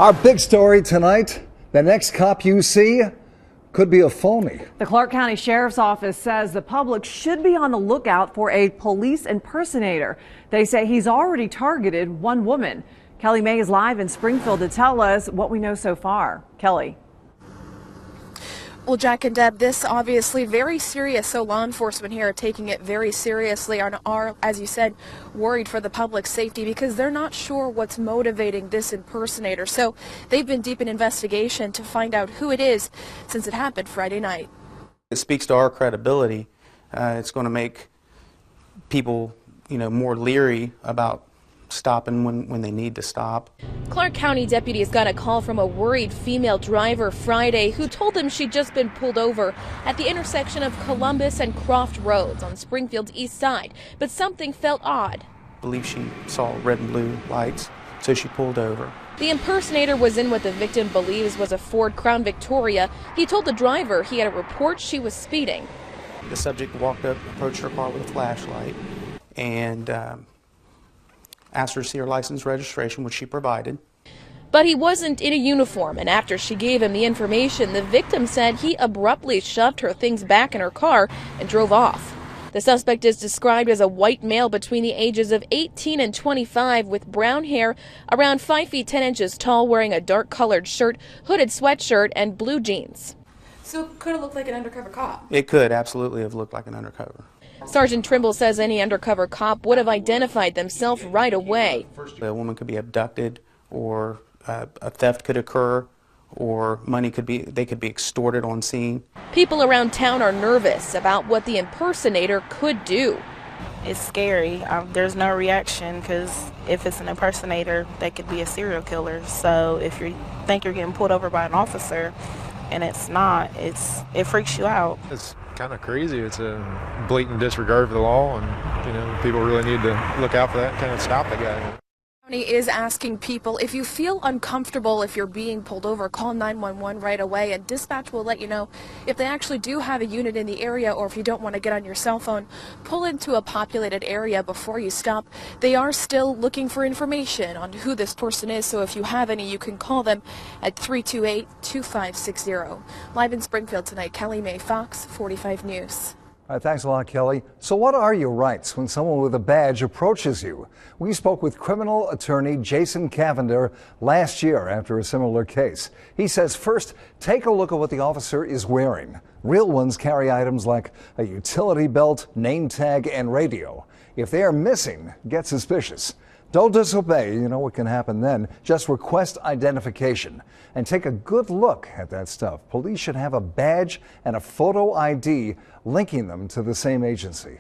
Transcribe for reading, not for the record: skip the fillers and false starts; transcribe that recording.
Our big story tonight, the next cop you see could be a phony. The Clark County Sheriff's Office says the public should be on the lookout for a police impersonator. They say he's already targeted one woman. Kelly May is live in Springfield to tell us what we know so far. Kelly. Well, Jack and Deb, this obviously very serious, so law enforcement here are taking it very seriously and are, as you said, worried for the public's safety because they're not sure what's motivating this impersonator. So they've been deep in investigation to find out who it is since it happened Friday night. It speaks to our credibility. It's going to make people, more leery about stopping when they need to stop. Clark County deputies got a call from a worried female driver Friday who told them she'd just been pulled over at the intersection of Columbus and Croft roads on Springfield's east side, but something felt odd. I believe she saw red and blue lights, so she pulled over. The impersonator was in what the victim believes was a Ford Crown Victoria. He told the driver he had a report she was speeding. The subject walked up, approached her car with a flashlight, and asked her to see her license registration, which she provided. But he wasn't in a uniform, and after she gave him the information, the victim said he abruptly shoved her things back in her car and drove off. The suspect is described as a white male between the ages of 18 and 25 with brown hair, around 5 feet 10 inches tall, wearing a dark-colored shirt, hooded sweatshirt, and blue jeans. So it could have looked like an undercover cop? It could absolutely have looked like an undercover. Sergeant Trimble says any undercover cop would have identified themselves right away. A woman could be abducted, or a theft could occur, or they could be extorted on scene. People around town are nervous about what the impersonator could do. It's scary. There's no reaction because if it's an impersonator, they could be a serial killer. So if you think you're getting pulled over by an officer and it's not, it freaks you out. It's kind of crazy. It's a blatant disregard for the law, and people really need to look out for that and kind of stop the guy. County is asking people, if you feel uncomfortable if you're being pulled over, call 911 right away, and dispatch will let you know if they actually do have a unit in the area, or if you don't want to get on your cell phone, pull into a populated area before you stop. They are still looking for information on who this person is, so if you have any, you can call them at 328-2560. Live in Springfield tonight, Kelly May, Fox 45 News. All right, thanks a lot, Kelly. So what are your rights when someone with a badge approaches you? We spoke with criminal attorney Jason Cavender last year after a similar case. He says first, take a look at what the officer is wearing. Real ones carry items like a utility belt, name tag, and radio. If they are missing, get suspicious. Don't disobey, you know what can happen then. Just request identification and take a good look at that stuff. Police should have a badge and a photo ID linking them to the same agency.